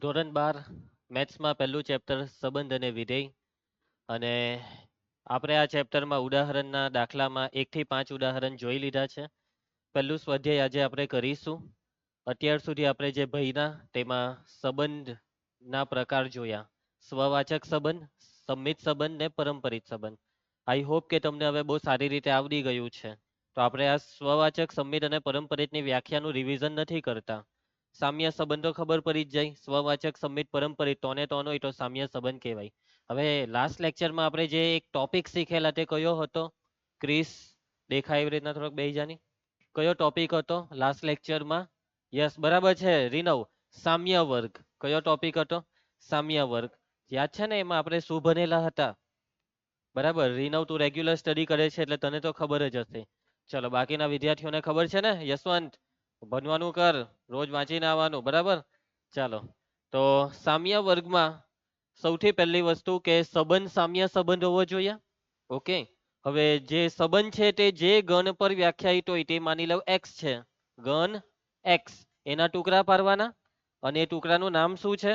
ધોરણ 12 મેથ્સમાં પહેલું ચેપ્ટર સંબંધ અને વિધેય. અને આપણે આ ચેપ્ટરમાં ઉદાહરણના દાખલામાં 1 થી 5 ઉદાહરણ જોઈ લીધા છે. પહેલું સ્વાધ્યાય આજે આપણે કરીશું. અત્યાર સુધી આપણે જે ભણ્યા તેમાં સંબંધના પ્રકાર જોયા. સ્વવાચક સંબંધ, સંમિત સંબંધ ને પરંપરિત સંબંધ. આઈ હોપ કે તમને હવે બહુ સારી રીતે આવડી ગયું છે. તો આપણે આ સ્વવાચક, સંમિત અને પરંપરિતની વ્યાખ્યાનું રિવિઝન નથી કરતા. સામ્ય સંબંધો ખબર પડી જ જાય. સ્વવાચક, સંમિત, પરંપરિત તોને તોનો હોય તો સામ્ય સંબંધ કહેવાય. હવે લાસ્ટ લેક્ચરમાં આપણે જે એક ટોપિક શીખેલા તે કયો હતો? ક્રિસ, દેખાય એવી રીતના થોડોક બેહી જાની. કયો ટોપિક હતો લાસ્ટ લેક્ચરમાં? યસ, બરાબર છે રીનવ, સામ્ય વર્ગ. કયો ટોપિક હતો? સામ્ય વર્ગ. યાદ છે ને? એમાં આપણે શું ભણેલા હતા? બરાબર, રીનવ તું રેગ્યુલર સ્ટડી કરે છે એટલે તને તો ખબર જ હશે. ચલો, બાકીના વિદ્યાર્થીઓને ખબર છે ને? યશવંત, ભણવાનું કર, રોજ વાંચીને આવવાનું, બરાબર? ચાલો, તો સામ્ય વર્ગમાં સૌથી પહેલી વસ્તુ કે સંબંધ સામ્ય સંબંધ હોવો જોઈએ. ઓકે, હવે જે સંબંધ છે તે જે ગણ પર વ્યાખ્યાયિત હોય તે માની લો એક્સ છે. ગણ એક્સ, એના ટુકડા પાડવાના અને એ ટુકડાનું નામ શું છે?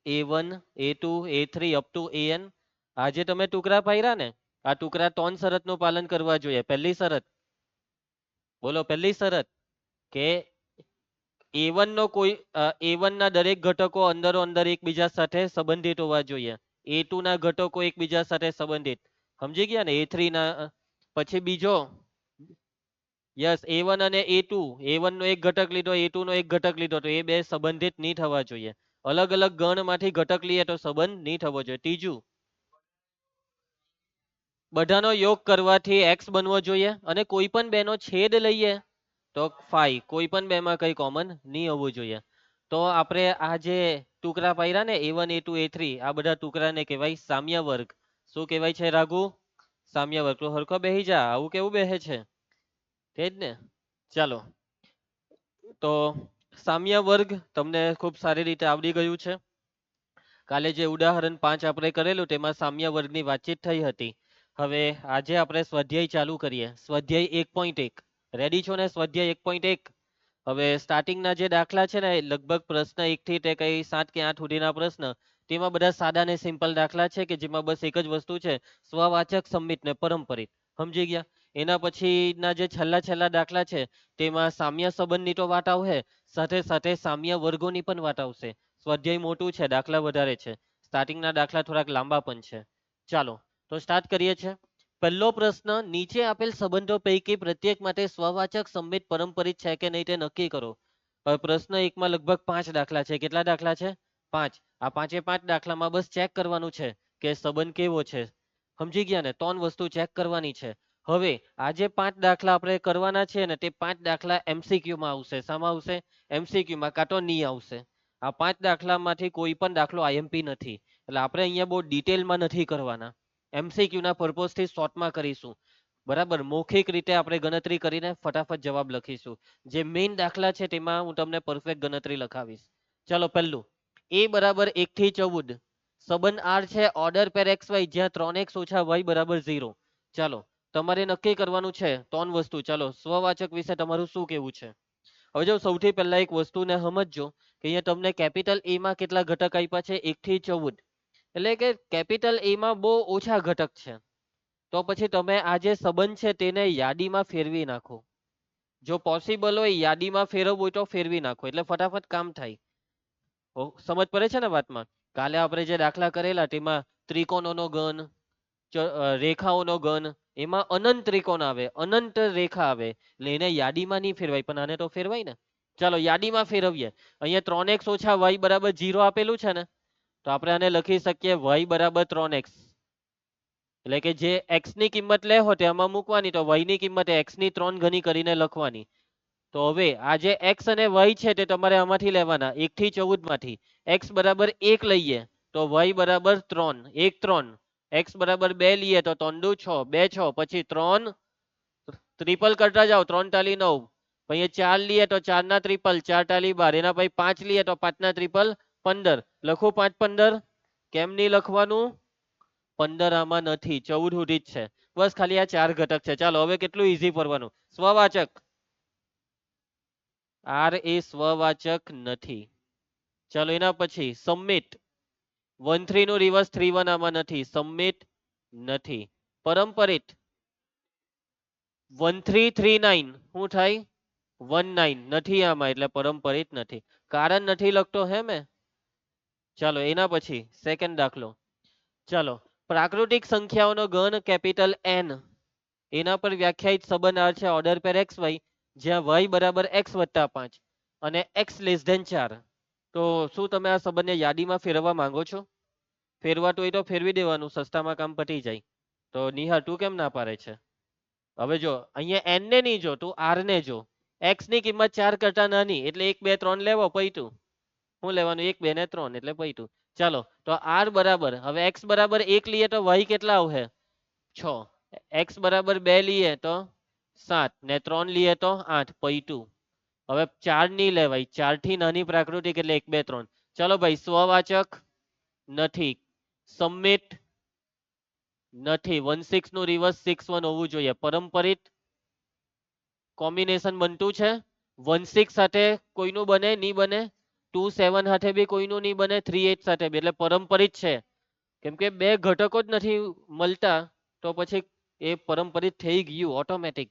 A1, A2, A3 up to AN. આ જે તમે ટુકડા પાડ્યા ને, આ ટુકડા 3 શરતનું પાલન કરવા જોઈએ. પહેલી શરત બોલો, પહેલી શરત કે A1 નો કોઈ A1 ના દરેક ઘટકો અંદરો અંદર એકબીજા સાથે સંબંધિત હોવા જોઈએ. A2 ના ઘટકો એકબીજા સાથે સંબંધિત. સમજી ગયા ને? A3 ના પછી બીજો, યસ, A1 અને A2, A1 નો એક ઘટક લીધો, A2 નો એક ઘટક લીધો, તો એ બે સંબંધિત નહીં થવા જોઈએ. અલગ અલગ ગણમાંથી ઘટક લઈએ તો સંબંધ નહીં થવો જોઈએ. ત્રીજું, બધાનો યોગ કરવાથી એક્સ બનવો જોઈએ અને કોઈ પણ બેનો છેદ લઈએ તો 5. કોઈ પણ બેમાં કઈ કોમન નહીં હોવું જોઈએ. તો આપણે આ જે ટુકડા પાડ્યા ને A1, A2, A3, આ બધા ટુકડાને કહેવાય સામ્ય વર્ગ. શું કહેવાય છે રાઘુ? સામ્ય વર્ગ. તો હરખો બેહી જા, આવું કેવું બેહે છે? તે જ ને. ચાલો, તો સામ્ય વર્ગ તમને ખૂબ સારી રીતે આવડી ગયું છે. કાલે જે ઉદાહરણ 5 આપણે કરેલું તેમાં સામ્ય વર્ગની વાતચીત થઈ હતી. હવે આજે આપણે સ્વાધ્યાય ચાલુ કરીએ. સ્વાધ્યાય 1.1. રેડી છો ને? સ્વાધ્યાય 1.1. હવે સ્ટાર્ટિંગના જે દાખલા છે ને, લગભગ પ્રશ્ન 1 થી તે કઈ 7 કે 8 સુધીના પ્રશ્ન, તેમાં બધા સાદા ને સિમ્પલ દાખલા છે કે જેમાં બસ એક જ વસ્તુ છે, સ્વવાચક, સંમિત ને પરંપરિત. સમજી ગયા? એના પછીના જે છેલ્લા છેલ્લા દાખલા છે તેમાં સામ્ય સંબંધની તો વાત આવશે, સાથે સાથે સામ્ય વર્ગોની પણ વાત આવશે. સ્વાધ્યાય મોટું છે, દાખલા વધારે છે. સ્ટાર્ટિંગના દાખલા થોડાક લાંબા પણ છે. ચાલો, તો સ્ટાર્ટ કરીએ છીએ. પહેલો પ્રશ્ન, નીચે આપેલ સંબંધો પૈકી પ્રત્યેક માટે સ્વવાચક, સંમિત, પરંપરિત છે કે નહીં તે નક્કી કરો. હવે પ્રશ્ન એકમાં લગભગ 5 દાખલા છે. કેટલા દાખલા છે? 5. આ 5 દાખલામાં બસ ચેક કરવાનું છે કે સંબંધ કેવો છે. સમજી ગયા ને? 3 વસ્તુ ચેક કરવાની છે. હવે આ જે 5 દાખલા આપણે કરવાના છે ને, તે 5 દાખલા MCQ માં આવશે. શામાં આવશે? MCQ માં, કાં તો નહીં આવશે. આ 5 દાખલામાંથી કોઈ પણ દાખલો IMP નથી, એટલે આપણે અહીંયા બહુ ડિટેલમાં નથી કરવાના. MCQ ના પર્પઝથી શોર્ટમાં કરીશું. બરાબર, મૌખિક રીતે આપણે ગણતરી કરીને ફટાફટ જવાબ લખીશું. જે મેઇન દાખલા છે તેમાં હું તમને પરફેક્ટ ગણતરી લખાવીશ. ચાલો, પહેલું, A બરાબર 1 થી 14. સંબંધ R છે ઓર્ડર પેર XY, જ્યાં 3x ઓછા y બરાબર 0. ચાલો, તમારે નક્કી કરવાનું છે 3 વસ્તુ. ચાલો, સ્વવાચક વિશે તમારું શું કેવું છે? હવે જો સૌથી પહેલા એક વસ્તુને સમજજો કે અહીંયા તમને કેપિટલ A માં કેટલા ઘટક આપ્યા છે? 1 થી 14. એટલે કે કેપિટલ A માં બહુ ઓછા ઘટક છે. તો પછી તમે આ જે સંબંધ છે તેને યાદીમાં ફેરવી નાખો. જો પોસિબલ હોય યાદીમાં ફેરવવું હોય તો ફેરવી નાખો, એટલે ફટાફટ કામ થાય. સમજ પડે છે ને વાતમાં? કાલે આપણે જે દાખલા કરેલા તેમાં ત્રિકોણોનો ગણ, રેખાઓનો ગણ, એમાં અનંત ત્રિકોણ આવે, અનંત રેખા આવે, એટલે એને યાદીમાં નહીં ફેરવાય, પણ આને તો ફેરવાય ને. ચાલો, યાદીમાં ફેરવીએ. અહીંયા 3x ઓછા y બરાબર 0 આપેલું છે ને, તો આપણે આને લખી શકીએ y બરાબર 3x. એટલે કે જે x ની કિંમત લે હો તેમાં મૂકવાની, તો y ની કિંમત x ની 3 ગણી કરીને લખવાની. તો હવે આ જે x અને y છે તે તમારે આમાંથી લેવાના, 1 થી 14 માંથી. x બરાબર 1 લઈએ તો y બરાબર 3, 1 3. x બરાબર 2 લઈએ તો 3 દુ 6, 2 6, પછી 3 ટ્રિપલ કરતા જાઓ, 3 તાલી 9. પછી 4 લઈએ તો 4 ના ટ્રિપલ, 4 તાલી 12. એના પછી 5 લઈએ તો 5 ના ટ્રિપલ 15. લખું 5 15? કેમ નહીં લખવાનું? 15 આમાં નથી, 14 સુધી જ છે. બસ ખાલી આ 4 ઘટક છે. ચાલો, હવે કેટલું ઈઝી પડવાનું. સ્વવાચક, R એ સ્વવાચક નથી. ચાલો એના પછી સબમિટ 1 3 નું રિવર્સ 3 1 આમાં નથી, સબમિટ નથી. પરંપરિત 1 3 3 9 શું થાય 1 9 નથી આમાં એટલે પરંપરિત નથી. કારણ નથી લખતો હે મેં. ચાલો એના પછી સેકન્ડ દાખલો. ચાલો પ્રાકૃતિક સંખ્યાઓનો ગણ કેપિટલ એન એના પર વ્યાખ્યાયિત સંબંધ આર છે ઓર્ડર પેર એક્સ વાય, જ્યાં y બરાબર x વત્તા 5 અને x લેસ ધેન 4. તો શું તમે આ સંબંધને યાદીમાં ફેરવવા માંગો છો? ફેરવાતું હોય તો ફેરવી દેવાનું, સસ્તામાં કામ પતી જાય. તો નિહાર તું કેમ ના પાડે છે? હવે જો અહીંયા એન ને નહીં જો, તું આર ને જો. x ની કિંમત 4 કરતા નાની એટલે 1 2 3 લેવો પૈતું. શું લેવાનું 1 2 ને 3 એટલે પૈતું. ચાલો તો આર બરાબર, હવે x બરાબર 1 લઈએ તો y કેટલા આવશે 6, x બરાબર 2 લઈએ તો 7 ને 3 લઈએ તો 8 પૈતું. હવે 4 નહીં લેવાય, 4 થી નાની પ્રાકૃતિક એટલે 1 2 3. ચાલો ભાઈ સ્વવાચક નથી, સબમિટ નથી, 1 6 નું રિવર્સ 6 1 હોવું જોઈએ. પરંપરિત કોમ્બિનેશન બનતું છે 1 6 સાથે કોઈનું બને નહીં બને, 2 7 સાથે બી કોઈનું નહીં બને, 3 8 સાથે બી, એટલે પરંપરિત છે. કેમ કે બે ઘટકો જ નથી મળતા તો પછી એ પરંપરિત થઈ ગયું ઓટોમેટિક.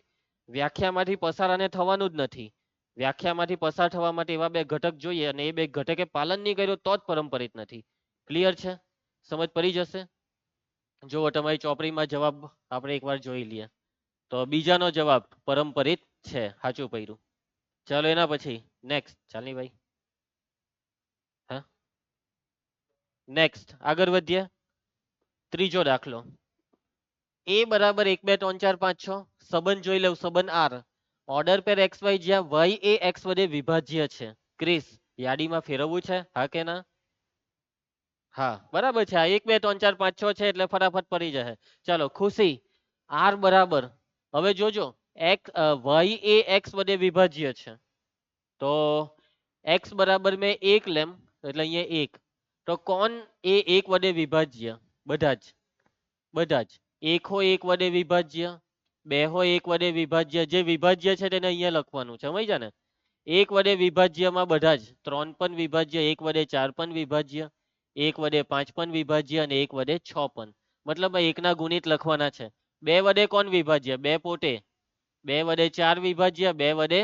વ્યાખ્યામાંથી પસાર આને થવાનું જ નથી. વ્યાખ્યામાંથી પસાર થવા માટે એવા બે ઘટક જોઈએ અને એ બે ઘટકે પાલન નહીં કર્યું તો જ પરંપરિત નથી. ક્લિયર છે? સમજ પડી જશે. જુઓ તમારી ચોપડીમાં જવાબ આપણે એકવાર જોઈ લઈએ. તો બીજાનો જવાબ પરંપરિત છે, સાચું પડ્યું. ચાલો એના પછી નેક્સ્ટ ચાલની ભાઈ. હા નેક્સ્ટ આગળ વધીએ. ત્રીજો દાખલો. a બરાબર 1 2 3 4 5 6. સંબંધ જોઈ લઉં, સંબંધ આર ઓર્ડર પેર એક્સ વાય જ્યાં y એ x વડે વિભાજ્ય છે. ક્રિસ યાદીમાં ફેરવવું છે હા કે ના? હા બરાબર છે. આ 1 2 3 4 5 6 છે એટલે ફટાફટ પડી જશે. ચાલો ખુશી આર બરાબર, હવે જોજો y એ x વડે વિભાજ્ય છે તો x બરાબર મેં 1 લેમ એટલે અહીંયા 1. તો કોણ એ 1 વડે વિભાજ્ય? બધા જ, બધા જ. 1 હો 1 વડે વિભાજ્ય, 2 હો 1 વડે વિભાજ્ય. જે વિભાજ્ય છે તેને અહીંયા લખવાનું છે, સમજ્યા ને? 1 વડે વિભાજ્યમાં બધા જ, 3 પણ વિભાજ્ય, 1 વડે 4 પણ વિભાજ્ય, 1 વડે 5 પણ વિભાજ્ય અને 1 વડે 6 પણ. મતલબ 1 ના ગુણિત લખવાના છે. 2 વડે કોણ વિભાજ્ય? 2 પોતે. 2 વડે 4 વિભાજ્ય, 2 વડે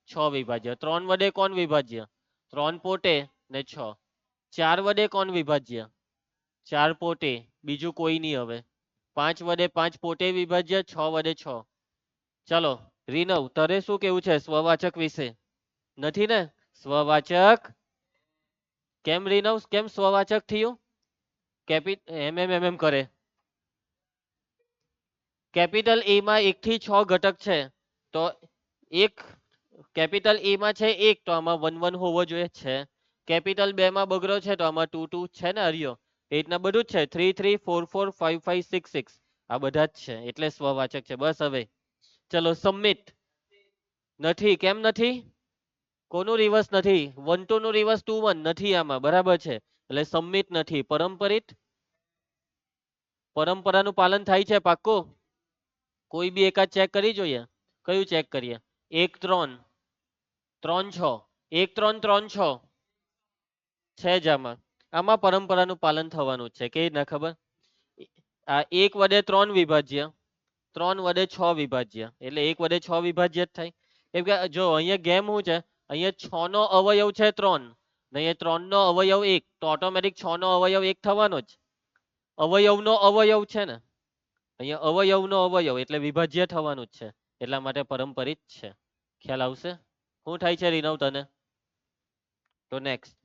6 વિભાજ્ય. 3 વડે કોણ વિભાજ્ય? 3 પોતે ને 6. 4 વડે કોણ વિભાજ્ય? 4 પોતે, બીજું કોઈ નહીં. હવે 5 વડે 5 પોતે વિભાજ્ય, 6 વડે 6. ચાલો રીનવ તારે શું કેવું છે સ્વવાચક વિશે? નથી ને સ્વવાચક? કેમ રીનવ, કેમ સ્વવાચક થયું? એમ કરે. કેપિટલ એ માં 1 થી 6 ઘટક છે તો એક કેપિટલ એ માં છે 1 તો આમાં 1 1 હોવો જોઈએ છે. કેપિટલ 2 માં બગડો છે તો આમાં 2 2 છે ને હરિયો. એ રીતના બધું જ છે. 3 3 4 4 5 5 6 6 આ બધા જ છે એટલે સ્વવાચક છે. બસ હવે ચલો સબમિટ નથી. કેમ નથી? કોનું રિવર્સ નથી? 1 2 નું રિવર્સ 2 1 નથી આમાં, બરાબર છે. એટલે સબમિટ નથી. પરંપરિત, પરંપરાનું પાલન થાય છે પાક્કું? કોઈ બી એકાદ ચેક કરી જોઈએ. કયું ચેક કરીએ? 1 3 3 6, 1 3 3 6 છે જ આમાં. આમાં પરંપરાનું પાલન થવાનું છે. કે ના ખબર? આ 1 વડે 3 વિભાજ્ય, 3 વડે 6 વિભાજ્ય એટલે 1 વડે 6 વિભાજ્ય જ થાય. કેમ કે જો અહીંયા ગેમ શું છે, અહીંયા 6 નો અવયવ છે 3 ને અહીંયા 3 નો અવયવ 1 તો ઓટોમેટિક 6 નો અવયવ 1 થવાનો જ. અવયવનો અવયવ છે ને, અહીંયા અવયવનો અવયવ એટલે વિભાજ્ય થવાનું જ છે. એટલા માટે પરંપરિત છે. ખ્યાલ આવશે? શું થાય છે રીનવ તને? તો નેક્સ્ટ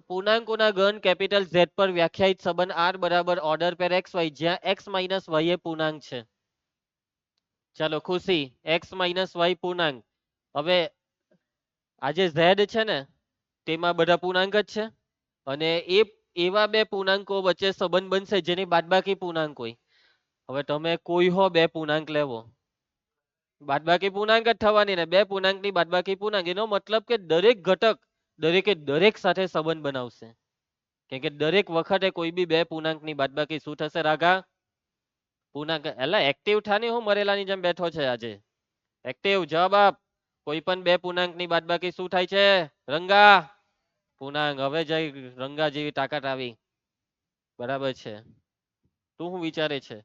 પૂર્ણાંકોના ગણ કેપિટલ Z પર વ્યાખ્યાયિત સંબંધ R બરાબર ઓર્ડર પેર એક્સ વાય જ્યાં x માઇનસ વાય એ પૂર્ણાંક છે. ચાલો ખુશી x માઇનસ વાય પૂર્ણાંક. હવે આ જે Z છે ને તેમાં બધા પૂર્ણાંક જ છે અને એ એવા બે પૂર્ણાંકો વચ્ચે સંબંધ બનશે જેની બાદબાકી પૂર્ણાંક હોય. હવે તમે કોઈ હો બે પૂર્ણાંક લેવો, બાદબાકી પૂર્ણાંક જ થવાની ને. બે પૂર્ણાંકની બાદબાકી પૂર્ણાંક, એનો મતલબ કે દરેક ઘટક દરેકે દરેક સાથે સંબંધ બનાવશે. કેમ કે દરેક વખતે કોઈ બી બે પૂર્ણાંકની બાદબાકી શું થશે રાઘા? પૂર્ણાંક. એટલે એક્ટિવ થાની હું મરેલાની જેમ બેઠો છે આજે? એક્ટિવ જવાબ આપ. કોઈ પણ બે પૂર્ણાંકની બાદબાકી શું થાય છે રંગા? પૂર્ણાંક. હવે જઈ રંગા જેવી તાકાત આવી. બરાબર છે. તું શું વિચારે છે?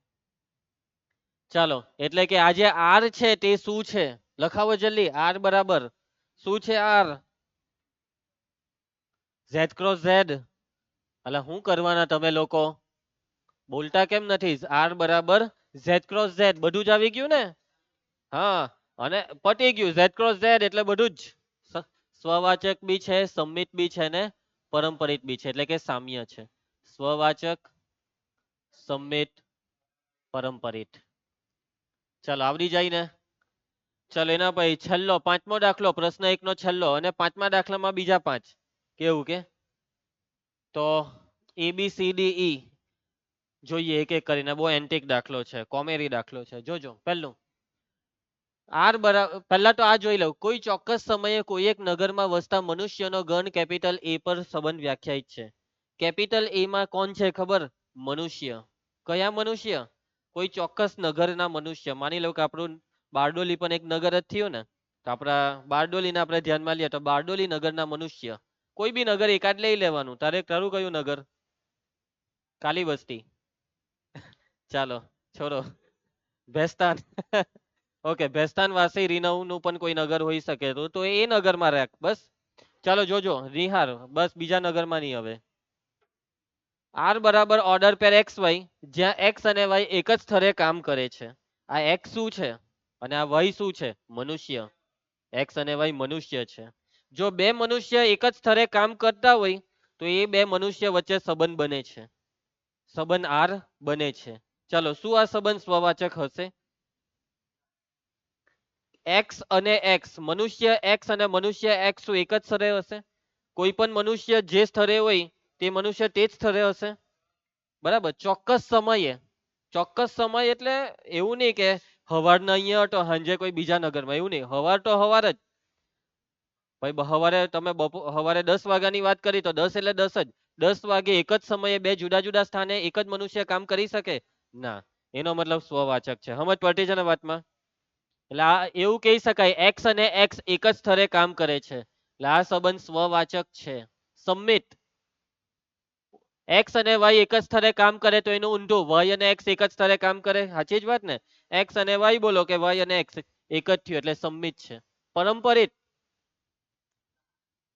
ચાલો એટલે કે આ જે આર છે તે શું છે લખાવો જલ્દી. આર બરાબર શું છે? R Z cross Z. એટલે શું કરવાના તમે લોકો? બોલતા કેમ નથી? આર બરાબર ઝેડ ક્રોસ ઝેડ. બધું જ આવી ગયું ને? હા, અને પતી ગયું. ઝેડ ક્રોસ ઝેડ એટલે બધું જ. સ્વવાચક બી છે, સંમિત બી છે ને પરંપરિત બી છે, એટલે કે સામ્ય છે. સ્વવાચક, સંમિત, પરંપરિત. ચાલો આવડી જાય ને? ચાલો એના પછી છેલ્લો પાંચમો દાખલો, પ્રશ્ન 1 નો છેલ્લો, અને પાંચમા દાખલામાં બીજા પાંચ. કેવું કે? તો ABCDE જોઈએ એક એક કરીને. બહુ એન્ટિક દાખલો છે, કોમેડી દાખલો છે. જોજો. પહેલું આર બરાબર, પહેલા તો આ જોઈ લઉં. કોઈ ચોક્કસ સમયે કોઈ એક નગરમાં વસતા મનુષ્યનો ગણ કેપિટલ A પર સંબંધ વ્યાખ્યાયિત છે. કેપિટલ A માં કોણ છે ખબર? મનુષ્ય. કયા મનુષ્ય? કોઈ ચોક્કસ નગરના મનુષ્ય. માની લો કે આપણું બારડોલી પણ એક નગર જ થયું ને, તો આપણા બારડોલીને આપણે ધ્યાનમાં લઈએ તો બારડોલી નગરના મનુષ્ય. કોઈ બી નગર એકાદ લઈ લેવાનું. તારું કયું નગર? કાલી વસ્તી. ચાલો છોડો. ભેસ્તાન. ઓકે, ભેસ્તાન વાસી રીનવ નું પણ કોઈ નગર હોઈ શકે. તો એ નગરમાં રાખ બસ. ચાલો જોજો નિહાર, બસ બીજા નગરમાં નહીં હવે. આર બરાબર ઓર્ડર પેર એક્સ વાય, જ્યાં એક્સ અને વાય એક જ સ્થળે કામ કરે છે. આ એક્સ શું છે અને આ વાય શું છે? મનુષ્ય. એક્સ અને વાય મનુષ્ય છે. જો બે મનુષ્ય એક જ સ્થળે કામ કરતા હોય તો એ બે મનુષ્ય વચ્ચે સંબંધ બને છે. સંબંધ આર બને છે. ચાલો શું આ સંબંધ સ્વવાચક હશે? એક્સ અને એક્સ, મનુષ્ય એક્સ અને મનુષ્ય એક્સ શું એક જ સ્થળે હશે? કોઈ પણ મનુષ્ય જે સ્થળે હોય તે મનુષ્ય તે જ સ્થળે હશે. બરાબર. ચોક્કસ સમયે. ચોક્કસ સમય એટલે એવું નહીં કે હવારના અહીંયા તો સાંજે કોઈ બીજા નગરમાં, એવું નહીં. હવાર તો હવાર જ. ભાઈ હવારે તમે હવારે 10 વાગ્યાની વાત કરી તો 10 એટલે 10 જ. 10 વાગે એક જ સમયે બે જુદા જુદા સ્થાને એક જ મનુષ્ય કામ કરી શકે? ના. એનો મતલબ સ્વવાચક છે. સમજ પડતી છે ને વાતમાં? એટલે આ એવું કહી શકાય, એક્સ અને એક્સ એક જ સ્થળે કામ કરે છે એટલે આ સંબંધ સ્વવાચક છે. સંમિત. એક્સ અને વાય એક જ સ્થળે કામ કરે તો એનું ઊંધું, વાય અને એક્સ એક જ સ્થળે કામ કરે. સાચી જ વાત ને? એક્સ અને વાય બોલો કે વાય અને એક્સ એક જ થયું એટલે સંમિત છે. પરંપરિત.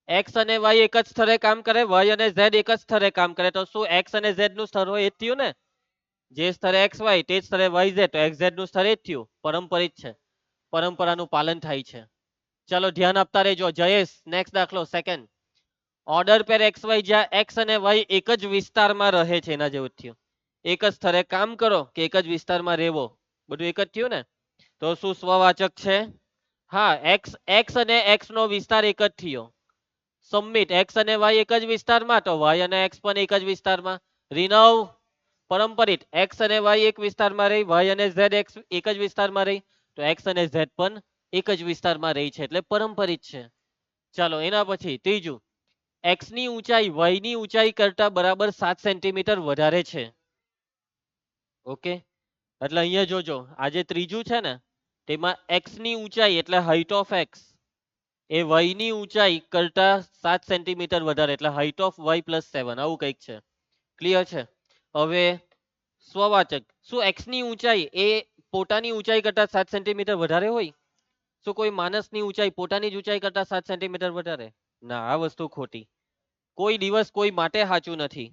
એક્સ અને વાય એક જ સ્થળે કામ કરે, વાય અને ઝેડ એક જ સ્થળે કામ કરે, તો શું એક્સ અને ઝેડ નું સ્થળ હોય એ જ થયું ને? જે સ્થળે એક્સ વાય તે જ સ્થળે વાય ઝેડ, તો એક્સ ઝેડ નું સ્થળ એ જ થયું. પરંપરિત છે. પરંપરાનું પાલન થાય છે. ચાલો ધ્યાન આપતા રહેજો. જયેશ, નેક્સ્ટ દાખલો સેકન્ડ. ઓર્ડર પેર એક્સ વાય, જ્યાં એક્સ અને વાય એક જ વિસ્તારમાં રહે છે. એના જેવું જ થયું. એક જ સ્થળે કામ કરો કે એક જ વિસ્તારમાં રહેવો, બધું એક જ થયું ને? તો શું સ્વવાચક છે? હા, એક્સ એક્સ અને એક્સ નો વિસ્તાર એક જ થયો. સંમિત. એક્સ અને વાય એક જ વિસ્તારમાં તો વાય અને એક્સ પણ એક જ વિસ્તારમાં. રીનવ. પરંપરિત. એક્સ અને વાય એક વિસ્તારમાં રહી, વાય અને ઝેડ એક જ વિસ્તારમાં રહી, તો એક્સ અને ઝેડ પણ એક જ વિસ્તારમાં રહી છે એટલે પરંપરિત છે. ચાલો એના પછી ત્રીજું. એક્સ ની ઊંચાઈ વાય ની ઊંચાઈ કરતા બરાબર 7 સેન્ટીમીટર વધારે છે. ઓકે, એટલે અહીંયા જોજો, આ જે ત્રીજું છે ને તેમાં એક્સ ની ઊંચાઈ એટલે હાઈટ ઓફ એક્સ એ વાય ની ઊંચાઈ કરતા 7 સેન્ટીમીટર વધારે, એટલે હાઈટ ઓફ વાય પ્લસ 7, આવું કંઈક છે. ક્લિયર છે? હવે સ્વવાચક. શું એક્સ ની ઊંચાઈ એ પોતાની ઊંચાઈ કરતા 7 સેન્ટીમીટર વધારે હોય? શું કોઈ માણસની ઊંચાઈ પોતાની જ ઊંચાઈ કરતા 7 સેન્ટીમીટર વધારે? ના, આ વસ્તુ ખોટી. કોઈ દિવસ કોઈ માટે સાચું નથી.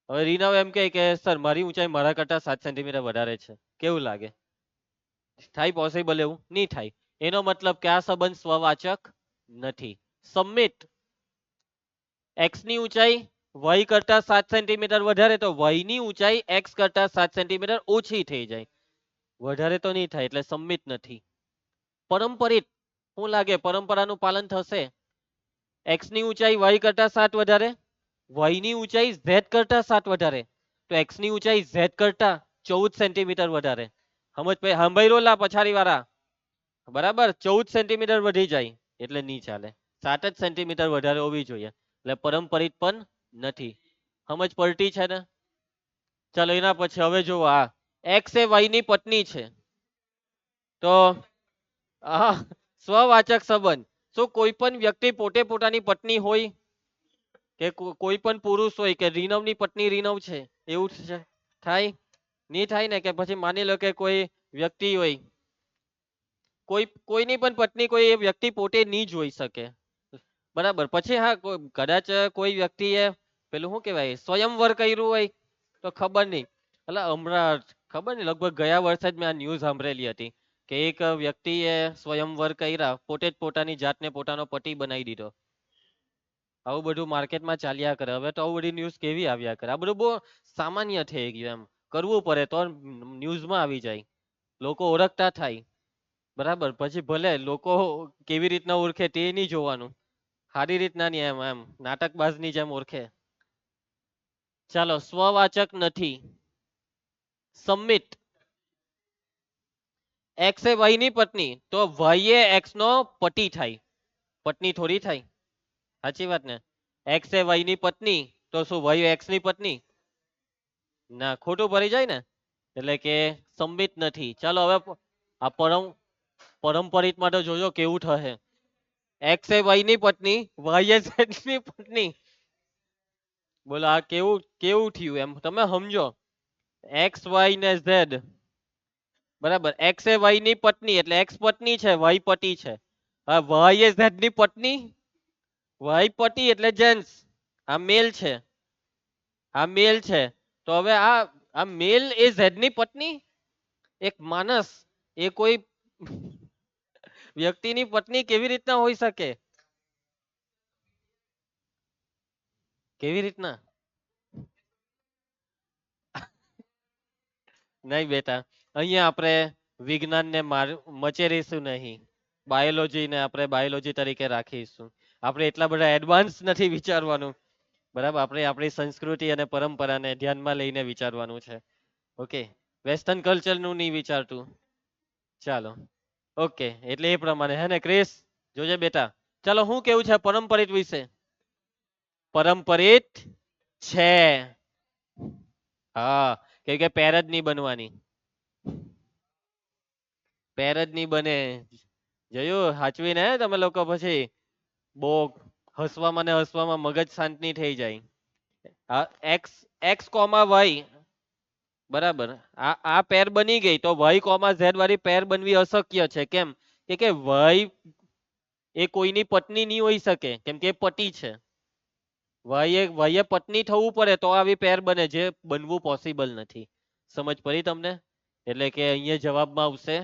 હવે રીનાવ એમ કે સર મારી ઊંચાઈ મારા કરતા 7 સેન્ટીમીટર વધારે છે, કેવું લાગે? થાય પોસિબલ? એવું નહીં થાય. એનો મતલબ કે આ સંબંધ સ્વવાચક નથી. સંમિત. એક્સ ની ઊંચાઈ વાય કરતા 7 સેન્ટીમીટર વધારે, તો વાય ની ઊંચાઈ એક્સ કરતા 7 સેન્ટીમીટર ઓછી થઈ જાય. વધારે તો નહીં થાય એટલે સંમિત નથી. પરંપરિત. શું લાગે પરંપરાનું પાલન થશે? એક્સ ની ઊંચાઈ વાય કરતા 7 વધારે, વાય ની ઊંચાઈ ઝેડ કરતા 7 વધારે, તો એક્સ ની ઊંચાઈ ઝેડ કરતા 14 સેન્ટીમીટર વધારે. સાંભળ્યો લા પછાડી વાળા? બરાબર, 14 સેન્ટીમીટર વધી જાય એટલે નહીં ચાલે. 7 જ સેન્ટીમીટર વધારે હોવી જોઈએ, એટલે પરંપરિત પણ નથી. સમજ પડતી છે ને? ચાલો એના પછી હવે જુઓ, આ એક્સ એ વાય ની પત્ની છે, તો હા, સ્વવાચક સંબંધ. શું કોઈ પણ વ્યક્તિ પોતે પોતાની પત્ની હોય કે કોઈ પણ પુરુષ હોય કે રીનવની પત્ની રીનવ છે એવું છે થાય? નહીં થાય ને. કે પછી માની લો કે કોઈ વ્યક્તિ હોય, કોઈની પણ પત્ની કોઈ એ વ્યક્તિ પોતે નહીં જોઈ શકે, બરાબર. પછી હા કદાચ કોઈ વ્યક્તિએ પેલું શું કહેવાય સ્વયંવર કર્યું હોય તો ખબર નહીં. એટલે હમણાં ખબર નહીં, લગભગ ગયા વર્ષે જ મેં આ ન્યૂઝ સાંભળેલી હતી કે એક વ્યક્તિએ સ્વયંવર કર્યા, પોતે જ પોતાની જાતને પોતાનો પતિ બનાવી દીધો. આવું બધું માર્કેટમાં ચાલ્યા કરે. હવે તો આવું બધી ન્યૂઝ કેવી આવ્યા કરે. આ બધું બહુ સામાન્ય થઈ ગયું એમ. કરવું પડે તો ન્યૂઝમાં આવી જાય, લોકો ઓળખતા થાય, બરાબર. પછી ભલે લોકો કેવી રીતના ઓળખે તે નહીં જોવાનું, સારી રીતના નહીં, એમ એમ નાટકબાજની જેમ ઓળખે. ચાલો, સ્વવાચક નથી. સબમિટ. એક્સ એ વાય ની પત્ની તો વાય એ એક્સ નો પતિ થાય, પત્ની થોડી થાય. સાચી વાત ને. એક્સ એ વાય ની પત્ની તો શું વાય એક્સ ની પત્ની? ના, ખોટું પડી જાય ને. એટલે કે સંબિત નથી. ચાલો હવે આ પરંપરિત માટે જોજો કેવું થશે. એક્સ એ વાય ની પત્ની, વાય એ ઝેડ ની પત્ની. બોલો આ કેવું કેવું થયું એમ તમે સમજો. એક્સ વાય ને ઝેડ, બરાબર. એક્સ એ વાય ની પત્ની એટલે એક્સ પત્ની છે, વાય પતિ છે. હવે વાય એ ઝેડ ની પત્ની, વાય પતિ એટલે જેન્ટ્સ, આ મેલ છે, આ મેલ છે. તો હવે આ મેલ એ ઝેડ ની પત્ની, એક માણસ એ કોઈ વ્યક્તિની પત્ની કેવી રીતના હોઈ શકે? કેવી રીતના? નહીં બેટા, અહીંયા આપણે વિજ્ઞાનને મચેરીશું નહીં, બાયોલોજીને આપણે બાયોલોજી તરીકે રાખીશું. આપણે એટલા બધા એડવાન્સ નથી વિચારવાનું, બરાબર. આપણે આપણી સંસ્કૃતિ અને પરંપરાને ધ્યાનમાં લઈને વિચારવાનું છે. ઓકે, વેસ્ટર્ન કલ્ચરનું નહીં વિચારતું. ચાલો, ઓકે. એટલે એ પ્રમાણે હે ને ક્રિસ, જોજે બેટા. ચાલો, હું કેવું છે પરંપરિત વિશે? પરંપરિત છે. હા, કે પેર જ નહીં બનવાની, પેર જ નહીં બને. જોયું હાચવીને હે તમે લોકો, પછી બહુ હસવામાં ને હસવામાં મગજ શાંત નહીં થઈ જાય. હા, એક્સ એક્સ કોમા વાય, બરાબર. આ પેર બની ગઈ તો વાય કોમા ઝેડ વાળી પેર બનવી અશક્ય છે. કેમ? કે વાય એ કોઈની પત્ની નહીં હોઈ શકે, કેમ કે એ પતિ છે. વાય એ પત્ની થવું પડે તો આવી પેર બને, જે બનવું પોસિબલ નથી. સમજ પડી તમને? એટલે કે અહીંયા જવાબમાં આવશે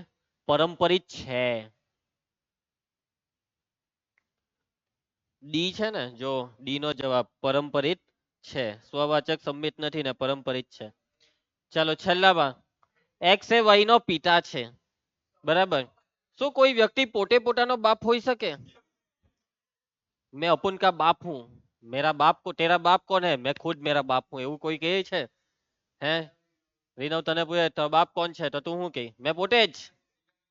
પરંપરિત છે. ડી છે ને, જો ડી નો જવાબ પરંપરિત છે. સ્વવાચક સંમિત નથી ને પરંપરિત છે. ચાલો છેલ્લામાં, એક્સ એ વાય નો પિતા છે, બરાબર. શું કોઈ વ્યક્તિ પોતે પોતાનો બાપ હોઈ શકે? मैं अपन का बाप हूँ, मेरा बाप को तेरा बाप कौन है, मैं खुद मेरा बाप हूँ, એવું કોઈ કહે છે? હે રીનવ, તને પૂછે તો બાપ કોણ છે તો તું શું કહે? મેં પોતે જ.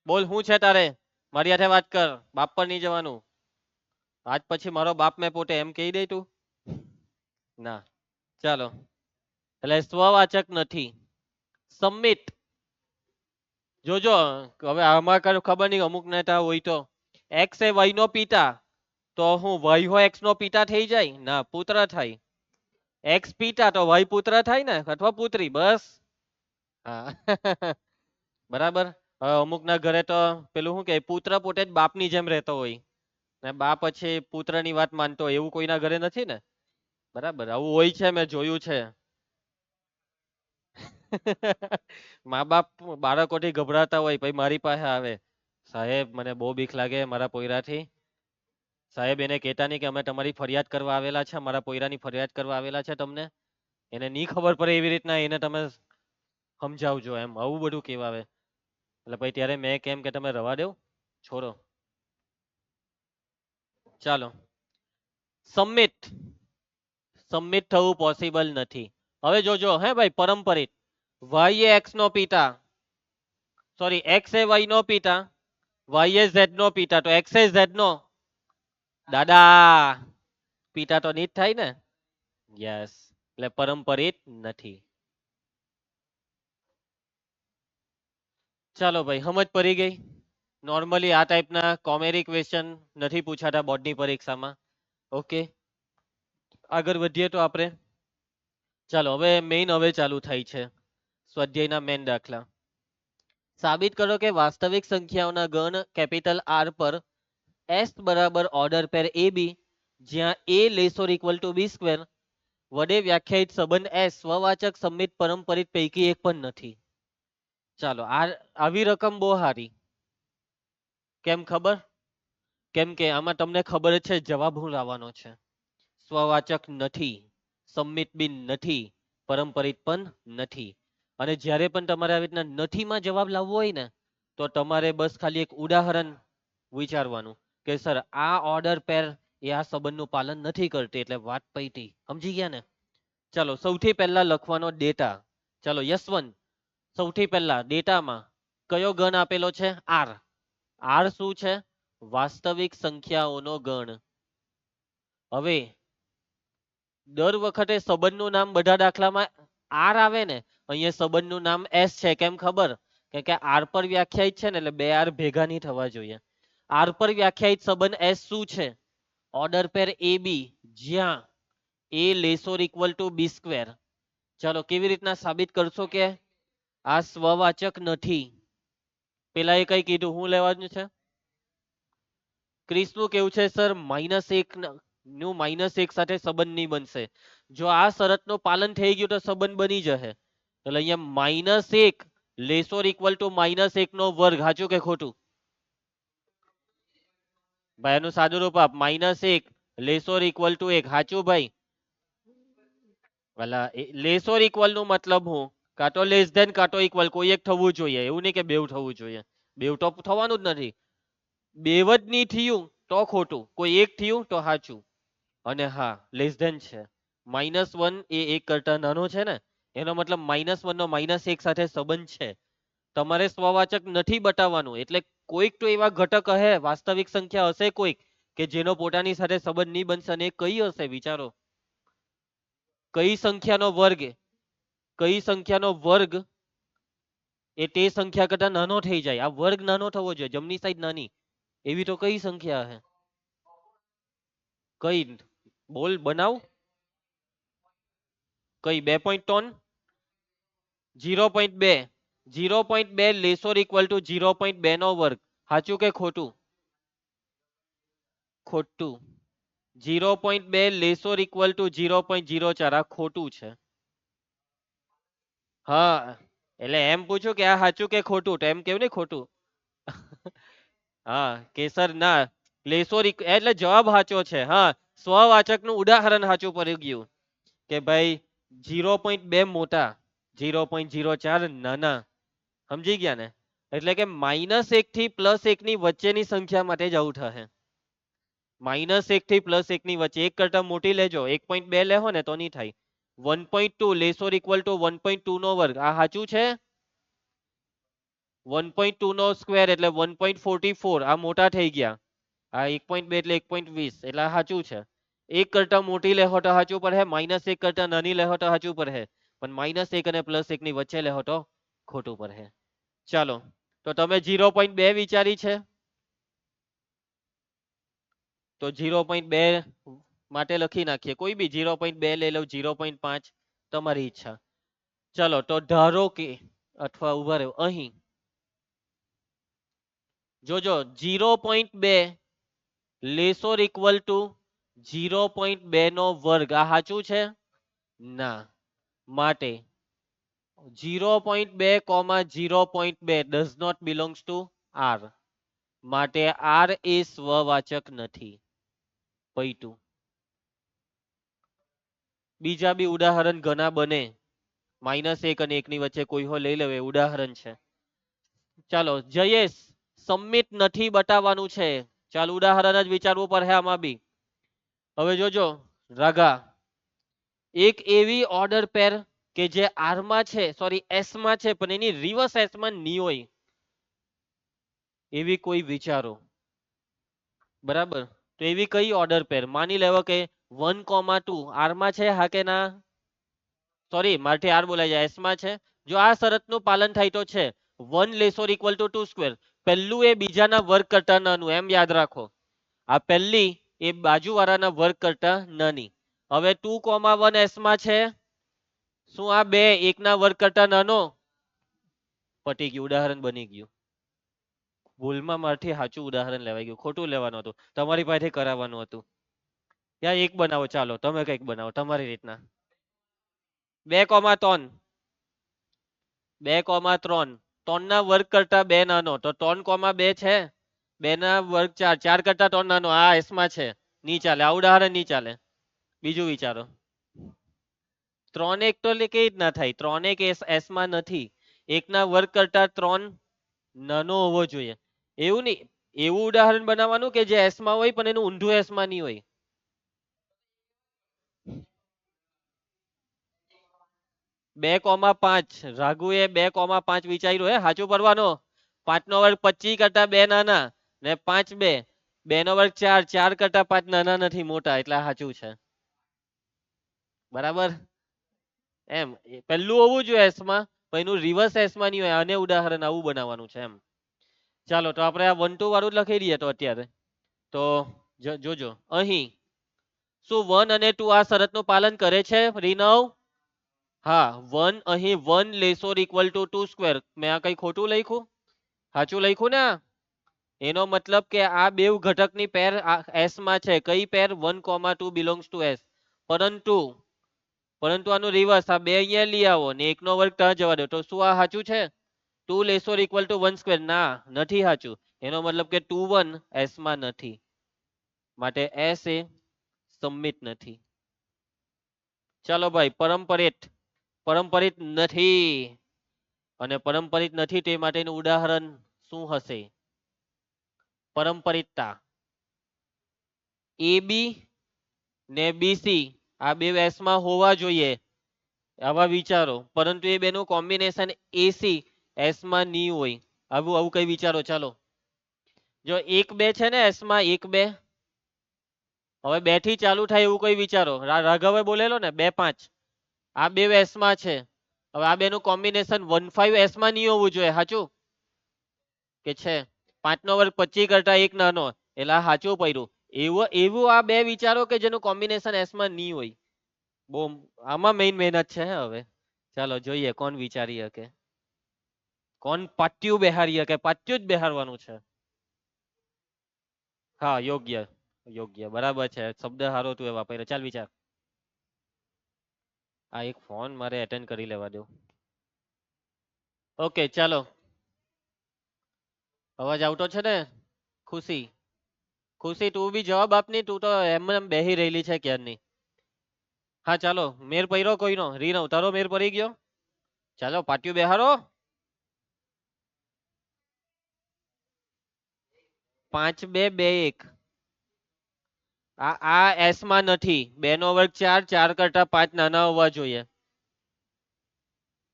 બોલ શું છે તારે, મારી સાથે વાત કર, બાપ પર નહીં જવાનું. આજ પછી મારો બાપ મેં પોતે એમ કહી દે તું? ના. ચાલો, એટલે સ્વવાચક નથી. સબમિટ. જોજો, હવે આમાં ખબર નહીં, અમુક નેતા હોય તો એક્સ એ વાય નો પિતા તો હું વાય હો એક્સ નો પિતા થઈ જાય? ના, પુત્ર થાય. એક્સ પિતા તો વાય પુત્ર થાય ને, અથવા પુત્રી, બસ. હા. બરાબર. હવે અમુક ના ઘરે તો પેલું શું કે પુત્ર પોતે જ બાપની જેમ રહેતો હોય ને બાપ પછી પુત્રની વાત માનતો હોય, એવું કોઈના ઘરે નથી ને. બરાબર, આવું હોય છે, મેં જોયું છે. મા બાપ બાળકોથી ગભરાતા હોય, પછી મારી પાસે આવે, સાહેબ મને બહુ બીક લાગે મારા પોયરાથી, સાહેબ એને કહેતા નહીં કે અમે તમારી ફરિયાદ કરવા આવેલા છે, મારા પોયરાની ફરિયાદ કરવા આવેલા છે તમને, એને નહીં ખબર પડે એવી રીતના એને તમે સમજાવજો, એમ આવું બધું કહેવાવે. એટલે પછી ત્યારે મેં કેમ કે તમે રવા દેવ, છોડો. ચાલો, સબમિટ. સબમિટ થવું પોસિબલ નથી. હવે જોજો હે ભાઈ, પરંપરિત. વાય એ એક્સ નો પિતા, સોરી એક્સ એ વાય નો પિતા, વાય એ ઝેડ નો પિતા, તો એક્સ એ ઝેડ નો દાદા, પિતા તો નહીં જ થાય ને. યસ, એટલે પરંપરિત નથી. ચાલો ભાઈ, સમજ પડી ગઈ? નોર્મલી આ ટાઈપના કોમેડી ક્વેશ્ચન નથી પૂછાતા બોર્ડની પરીક્ષામાં. ઓકે, આગળ વધીએ તો આપણે. ચાલો હવે મેઇન હવે ચાલુ થાય છે સ્વાધ્યાયના મેન દાખલા. સાબિત કરો કે વાસ્તવિક સંખ્યાઓના ગણ કેપિટલ આર પર એસ બરાબર ઓર્ડર પેર એ બી, જ્યાં A less or equal to B square વડે વ્યાખ્યાયિત સંબંધ એસ સ્વવાચક સમિત પરંપરિત પૈકી એક પણ નથી. ચાલો આ આવી રકમ બહુ સારી. કેમ ખબર? કેમ કે આમાં તમને ખબર જ છે જવાબ હું લાવવાનો છે. સ્વવાચક નથી, સંમિત બી નથી, પરંપરિત પણ નથી. અને જ્યારે પણ તમારે આવી રીતના નથીમાં જવાબ લાવવો હોય ને, તો તમારે બસ ખાલી એક ઉદાહરણ વિચારવાનું કે સર આ ઓર્ડર પેર એ આ સંબંધનું પાલન નથી કરતી, એટલે વાત પૈતી. સમજી ગયા ને? ચાલો સૌથી પહેલા લખવાનો ડેટા. ચાલો યશવંત, સૌથી પહેલા ડેટામાં કયો ગણ આપેલો છે? આર. આર શું છે? વાસ્તવિક સંખ્યાઓનો ગણ. હવે દર વખતે સંબંધનું નામ બધા દાખલામાં આર આવે ને, અહીંયા સંબંધનું નામ એસ છે. કેમ ખબર? કે આર પર વ્યાખ્યાયિત છે ને, એટલે બે આર ભેગા નહીં થવા જોઈએ. આર પર વ્યાખ્યાયિત સંબંધ એસ શું છે? ઓર્ડર પેર એ બી, જ્યાં A less or equal to B square. ચાલો કેવી રીતના સાબિત કરશો કે આ સ્વવાચક નથી? પેલા એ કઈ કીધું, હું લેવાનું છે? ક્રિસનું કેવું છે સર -1 નું -1 સાથે સંબંધ નહીં બનશે. જો આ શરતનું પાલન થઈ ગયું તો સંબંધ બની જશે. એટલે અહીંયા -1 લેસ ઓર ઇક્વલ ટુ -1 નો વર્ગ. સાચું કે ખોટું? ભાઈ એનું સાદું રૂપ આપ. -1 લેસ ઓર ઇક્વલ ટુ 1. સાચું ભાઈ? ભલા લેસ ઓર ઇક્વલ નું મતલબ હું? કાં તો લેસ ધેન કાં તો ઇક્વલ, કોઈ એક થવું જોઈએ. એવું નહીં કે બેવ થવું જોઈએ. બેવ તો થવાનું જ નથી. બેવ જ નહીં થયું તો ખોટું, કોઈ એક થયું તો સાચું. અને હા લેસ ધેન છે. -1 એ 1 કરતા નાનો છે ને, એનો મતલબ -1 નો -1 સાથે સંબંધ છે. તમારે સ્વવાચક નથી બતાવવાનું. એટલે કોઈક તો એવા ઘટક હશે, વાસ્તવિક સંખ્યા હશે કોઈક, કે જેનો પોતાની સાથે સંબંધ નહીં બનશે. અને એ કઈ હશે વિચારો? કઈ સંખ્યાનો વર્ગ? કઈ સંખ્યાનો વર્ગ એ તે સંખ્યા કરતા નાનો થઈ જાય? આ વર્ગ નાનો થવો જોઈએ, જમણી સાઈડ નાની. એવી તો કઈ સંખ્યા હશે? કઈ? બોલ, બનાવ. કઈ? 2.3? 0.2. 0.2 લેસ ઓર ઇક્વલ ટુ 0.2 નો વર્ગ. સાચું કે ખોટું? ખોટું. 0.2 લેસ ઓર ઇક્વલ ટુ 0.04. આ ખોટું છે. હા એટલે એમ પૂછું કે આ સાચું કે ખોટું, તો એમ કેવું ને ખોટું. હા કેસર ના લેસો એટલે જવાબ સાચો છે. હા સ્વવાચક નું ઉદાહરણ સાચું પડી ગયું કે ભાઈ 0.2 મોટા, 0.04 નાના. સમજી ગયા ને? એટલે કે -1 થી +1 ની વચ્ચેની સંખ્યા માટે જ આવું થશે. -1 થી +1 ની વચ્ચે, એક કરતા મોટી લેજો. 1.2 લેહો ને તો નહીં થાય. 1.2 લેસ ઓર ઇક્વલ ટુ 1.2 નો વર્ગ. આ સાચું છે? 1.2 નો સ્ક્વેર એટલે 1.44. આ મોટા થઈ ગયા. આ 1.2 એટલે 1.20, એટલે આ સાચું છે. એક કરતા મોટી લેહો તો સાચું પડે, -1 કરતા નાની લેહો તો સાચું પડે, પણ -1 અને +1 ની વચ્ચે લેહો તો ખોટું પડે. ચાલો તો તમે 0.2 વિચારી છે, તો 0.2 માટે લખી નાખીએ. કોઈ બી 0.2 લઈ લો, 0.5, તમારી ઈચ્છા. ચલો તો ધારો કે, અથવા ઉભા રહ્યો અહીં જોજો, 0.2 લેસ ઓર ઇક્વલ ટુ 0.2 નો વર્ગ. આ સાચું છે? ના. માટે 0.2, 0.2 does not belongs to R. માટે R એ સ્વવાચક નથી. પૈતું. બીજા બી ઉદાહરણ ઘણા બને. -1 અને 1 ની વચ્ચે કોઈ હો લઈ લેવે, ઉદાહરણ છે. ચાલો જયેશ, સમિત નથી બતાવવાનું છે. ચાલો ઉદાહરણ જ વિચારવું પડે આમાં બી. હવે જોજો રાગા, એક એવી ઓર્ડર પેર કે જે આર માં છે, સોરી એસ માં છે, પણ એની રિવર્સ એસ માં નહીં હોય, એવી કોઈ વિચારો. બરાબર? તો એવી કઈ ઓર્ડર પેર? માની લેવો કે 1,2 આર માં છે, હા કે ના? સોરી મારથી આર બોલાય જાય, એસ માં છે. જો આ શરતનું પાલન થાય તો છે 1 less or equal to 2 square. પહેલું એ બીજાના વર્ગ કરતા નાનું, એમ યાદ રાખો. આ પહેલી એ બાજુવાળાના વર્ગ કરતા નાની. હવે 2,1 s માં છે. શું આ બે એકના વર્ગ કરતા નાનો? પટી ગયું, ઉદાહરણ બની ગયું. ભૂલમાં મારથી સાચું ઉદાહરણ લેવાઈ ગયું, ખોટું લેવાનું હતું, તમારી પાસેથી કરાવવાનું હતું. યા એક બનાવો, ચાલો તમે કઈક બનાવો તમારી રીતના. 2,3. 2,3. 3 ના વર્ગ કરતા બે નાનો, તો 3,2 છે. 2 ના વર્ગ 4, 4 કરતા 3 નાનો, આ એસ માં છે. નહીં ચાલે, આ ઉદાહરણ નહીં ચાલે. બીજું વિચારો. 3 1 તો કેવી રીતના થાય? 3 1 એસ માં નથી. એકના વર્ગ કરતા 3 નાનો હોવો જોઈએ. એવું નહીં, એવું ઉદાહરણ બનાવવાનું કે જે એસ માં હોય પણ એનું ઊંધું એસ માં નહીં હોય. 2,5. રાઘુએ 2,5 વિચાર્યું, હે સાચું પડવાનું. 5 નો વર્ગ 25 કરતા બે નાના, ને 5 2. 2 નો વર્ગ 4, 4 કરતા 5 નાના નથી, મોટા, એટલે આ સાચું છે. બરાબર. એમ પહેલું હોવું જોઈએ એસ માં, પણ એનું રિવર્સ એસ માં નહીં હોય. આને ઉદાહરણ આવું બનાવવાનું છે એમ. ચાલો તો આપણે આ 1 2 વાળું જ લખી દઈએ તો અત્યારે. તો જોજો અહીં શું 1 અને 2 આ શરતનું પાલન કરે છે રીનવ? હા, 1 અહીં 1 લેસોર ઇક્વલ ટુ 2 સ્ક્વેર. મેં આ કઈ ખોટું લખ્યું? સાચું લખ્યું ને? એનો મતલબ કે આ બેવ ઘટકની પેર એસ માં છે. કઈ પેર? 1,2 બિલોંગ્સ ટુ એસ. પરંતુ પરંતુ આનું રિવર્સ, આ બે અહીંયા લઈ આવો ને એકનો વર્ગ ત્યાં જવા દો, તો શું આ સાચું છે? 2 લેસોર ઇક્વલ ટુ 1 સ્ક્વેર? ના, નથી સાચું. એનો મતલબ કે 2 1 એસ માં નથી, માટે એસ એ સંમિત નથી. ચાલો ભાઈ, પરંપરિત નથી. અને પરંપરિત નથી તે માટેનું ઉદાહરણ શું હશે? પરંપરિતતા. એ બી ને બીસી આ બે એસ માં હોવા જોઈએ, આવા વિચારો. પરંતુ એ બેનું કોમ્બિનેશન એસી એસ માં નહીં હોય. આવું આવું કઈ વિચારો. ચાલો જો 1 2 છે ને એસ માં, 1 2. હવે 2 થી ચાલુ થાય એવું કઈ વિચારો. રાઘવે બોલેલો ને 2 5. આ બે એસ માં છે. હવે આ બેનું કોમ્બિનેશન 1 5 એસ માં નહીં હોવું જોઈએ, સાચું કે છે? 5 નો વર્ગ 25 કરતા એક નાનો, એટલે આ સાચું પડ્યું. એવું એવું આ બે વિચારો કે જેનું કોમ્બિનેશન એસ માં નહીં હોય. બહુ આમાં મેઇન મહેનત છે. હવે ચાલો જોઈએ કોણ વિચારી શકે, કોણ પાટિયું બેહારી શકે. પાટિયું જ બેહારવાનું છે. હા, યોગ્ય. યોગ્ય, બરાબર છે. શબ્દ હારો તું એ વાપર્યો. ચાલ વિચાર. આ એક ફોન મારે એટેન્ડ કરી લેવા દો. ઓકે ચાલો. અવાજ આવતો છે ને? ખુશી, ખુશી તું બી જવાબ આપની. તું તો એમ બેહી રહેલી છે ક્યારની. હા ચાલો, મેર પડ્યો કોઈનો? રીનવ તારો મેર પડી ગયો? ચાલો પાટિયું બેહારો. 5 2 2 1. આ એસ માં નથી. 2 નો વર્ગ 4, 4 કરતા 5 નાના હોવા જોઈએ.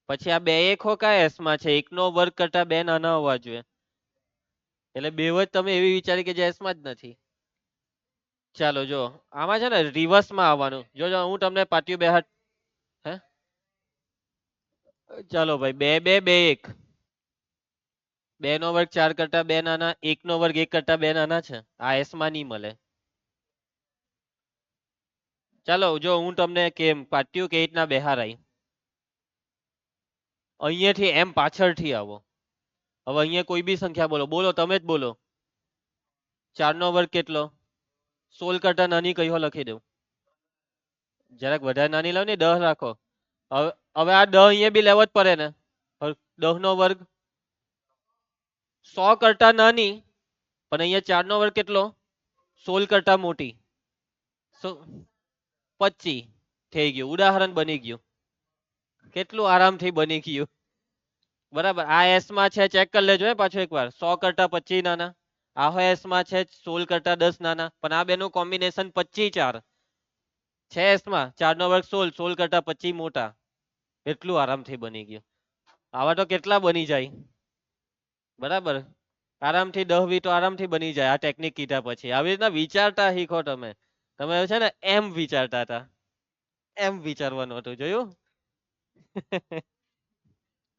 પછી આ 2 1 કયા એસ માં છે? 1 નો વર્ગ કરતા 2 નાના હોવા જોઈએ. એટલે બેવ જ તમે એવી વિચારી કે જે એસ માં જ નથી. ચાલો જો આમાં છે ને રિવર્સ માં આવવાનું. જો જો હું તમને પાટિયું બેહાર. હે ચાલો ભાઈ, 2 2 2 1. 2 નો વર્ગ 4 કરતા 2 નાના, 1 નો વર્ગ 1 કરતા 2 નાના છે. આ એસ માં નહીં મળે. ચાલો જો હું તમને કેમ પાટિયું કેવી રીતના બેહારાય. અહીંયાથી એમ પાછળથી આવો. હવે અહીંયા કોઈ બી સંખ્યા બોલો, બોલો તમે જ બોલો. 4 નો વર્ગ કેટલો? 16 કરતા નાની કયો લખી દઉં? જરાક વધારે નાની લાવ ને, 10 રાખો. હવે હવે આ 10 અહીંયા બી લેવો જ પડે ને. 10 નો વર્ગ 100 કરતા નાની, પણ અહીંયા 4 નો વર્ગ કેટલો? 16 કરતા મોટી. 25 થઈ ગયું, ઉદાહરણ બની ગયું. કેટલું આરામથી બની ગયું. બરાબર. આ એસ માં છે, ચેક કરી લેજો પાછો એકવાર. 100 કરતા 25 નાના. આ એસ માં છે 16 કરતા 10 નાના, પણ આ બેનું કોમ્બિનેશન 25 4 છે એસ માં. 4 નો વર્ગ 16, 16 કરતા 25 મોટા. એટલું આરામથી બની ગયું. આવા તો કેટલા બની જાય. બરાબર. આરામથી 10 વી તો આરામથી બની જાય આ ટેકનિક કીધા પછી. આવી રીતના વિચારતા શીખો તમે. તમે છે ને એમ વિચારતા હતા. એમ વિચારવાનું હતું, જોયું?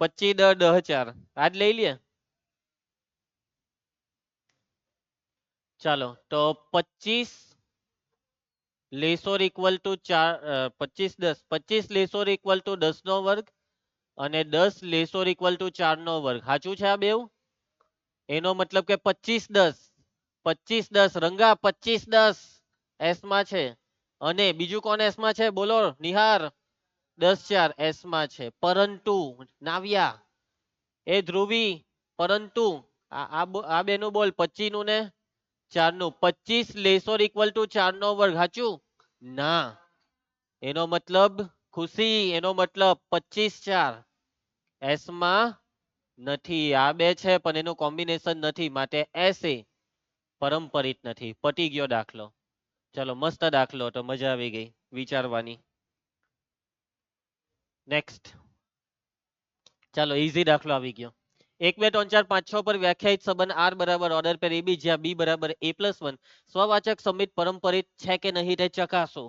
25 10 10 4 આજ લઈ લે. ચાલો તો 25 લેસોર ઇક્વલ ટુ 4, 25 લેસોર ઇક્વલ ટુ 10 નો વર્ગ અને 10 લેસોર ઇક્વલ ટુ 4 નો વર્ગ. સાચું છે આ બેવ? એનો મતલબ કે 25 10 રંગા 25 10 એસ માં છે. અને બીજું કોણ એસ માં છે બોલો નિહાર? 10 4 એસ માં છે. પરંતુ નાવ્યા એ ધ્રુવી પરંતુ આ બેનું બોલ 25 નું ને 4 નું. 25 લેસોર ઇક્વલ ટુ 4 નો વર્ગ. સાચું? ના. એનો મતલબ ખુશી એનો મતલબ 25 4 એસ માં નથી. આ બે છે પણ એનું કોમ્બિનેશન નથી માટે એસ એ પરંપરિત નથી. પટી ગયો દાખલો. ચલો મસ્ત દાખલો તો મજા આવી ગઈ વિચારવાની. નેક્સ્ટ. ચાલો ઈઝી દાખલો આવી ગયો. 1 2 3 4 5 6 પર વ્યાખ્યાયિત સંબંધ આર બરાબર ઓર્ડર પર એબી જ્યાં બી બરાબર a+1 સ્વવાચક સમિત પરંપરિત છે કે નહીં તે ચકાસો.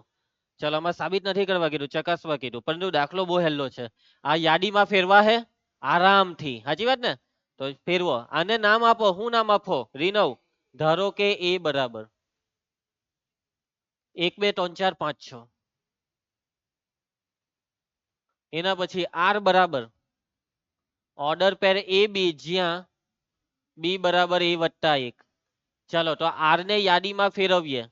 ચલો આમાં સાબિત નથી કરવા કીધું, ચકાસવા કીધું. પરંતુ દાખલો બહુ હેલ્લો છે. આ યાદીમાં ફેરવા હે આરામથી. સાચી વાત ને? તો ફેરવો. આને નામ આપો. શું નામ આપો રીનવ? ધારો કે એ બરાબર 1 2 3 4 5 6. એના પછી આર બરાબર ઓર્ડર પેર એ બી જ્યાં બી બરાબર a+1. ચાલો તો આર ને યાદીમાં ફેરવીએ.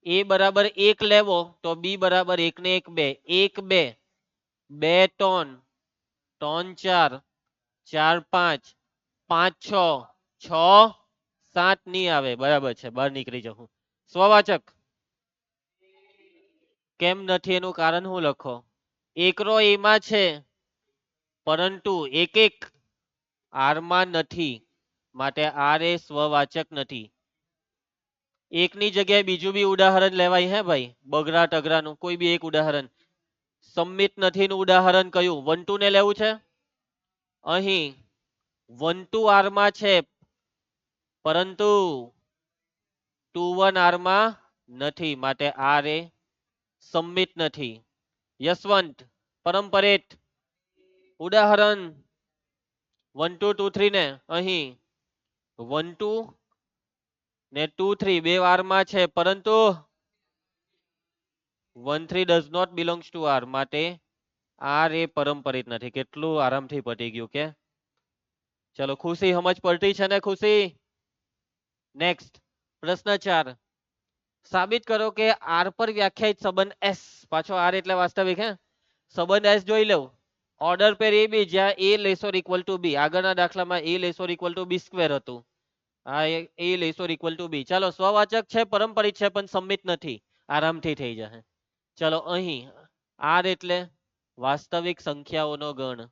એ બરાબર 1 લેવો તો બી બરાબર 1 ને 1 2 1 2 2 3 3 4 4 5 5 6 6 7 નહીં આવે. બરાબર છે, બહાર નીકળી જાઉં. સ્વવાચક કેમ નથી એનું કારણ હું લખો? એકરો એમાં છે પરંતુ એક એક આરમાં નથી માટે આર એ સ્વવાચક નથી. એકની જગ્યાએ બીજું બી ઉદાહરણ લેવાય હે ભાઈ. બગડા ટગરાનું કોઈ બી એક ઉદાહરણ. સંમિત નથી નું ઉદાહરણ કયું? 1 2 ને લેવું છે. અહીં 1 2 આરમાં છે પરંતુ 2 1 આરમાં નથી માટે આર એ સંમિત નથી. યશવંત પરંપરિત ઉદાહરણ 1 2 2 3 ને અહીં 1 2 ને 2 3 બે આરમાં છે પરંતુ 1 3 does not belongs to R માટે આર એ પરંપરિત નથી. કેટલું આરામથી પટી ગયું કે. ચલો ખુશી સમજ પડતી છે ને ખુશી? નેક્સ્ટ પ્રશ્ન 4. સાબિત કરો કે આર પર વ્યાખ્યાયિત સંબંધ એસ, પાછો આર એટલે વાસ્તવિક હે, સંબંધ એસ જોઈ લઉં. ઓર્ડર પેર એ બી જ્યાં એ લેસોર ઇક્વલ ટુ બી. આગળના દાખલામાં એ less or equal to B square હતું. આ એ લેસોર ઇક્વલ ટુ બી. ચાલો સ્વવાચક છે પરંપરિત છે પણ સંમિત નથી. આરામથી થઈ જશે. ચલો અહીં આર એટલે વાસ્તવિક સંખ્યાઓનો ગણ.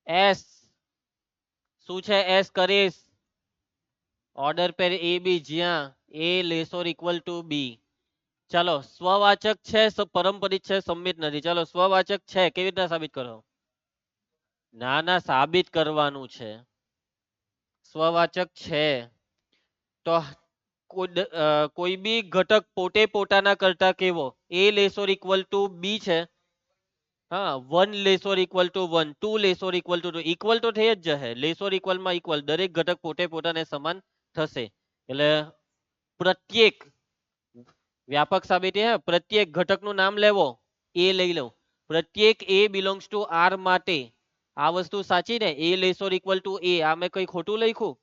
એસ શું છે? એસ કરીશ ઓર્ડર પેર એ બી જ્યાં એ લેસોર ઇક્વલ ટુ બી. ચાલો સ્વવાચક છે પરંપરિત છે સંમિત નથી. ચાલો સ્વવાચક છે કેવી રીતના સાબિત કરો? ના ના સાબિત કરવાનું છે. સ્વવાચક છે તો કોઈ બી ઘટક પોતે પોતાના કરતા કેવો? એ લેસોર ઇક્વલ ટુ બી છે. હા 1 less or equal to 1 2 less or equal to 2 equal તો થઈ જ જશે. લેસોર ઇક્વલ માં ઇક્વલ દરેક ઘટક પોતે પોતાને સમાન થશે. એટલે પ્રત્યેક વ્યાપક સાબિતી હે. પ્રત્યેક ઘટકનું નામ લેવો. એ લઈ લઉં. પ્રત્યેક એ બિલોંગ્સ ટુ આર માટે આ વસ્તુ સાચી ને? એ લેસોર ઇક્વલ ટુ એ. આ મેં કઈ ખોટું લખ્યું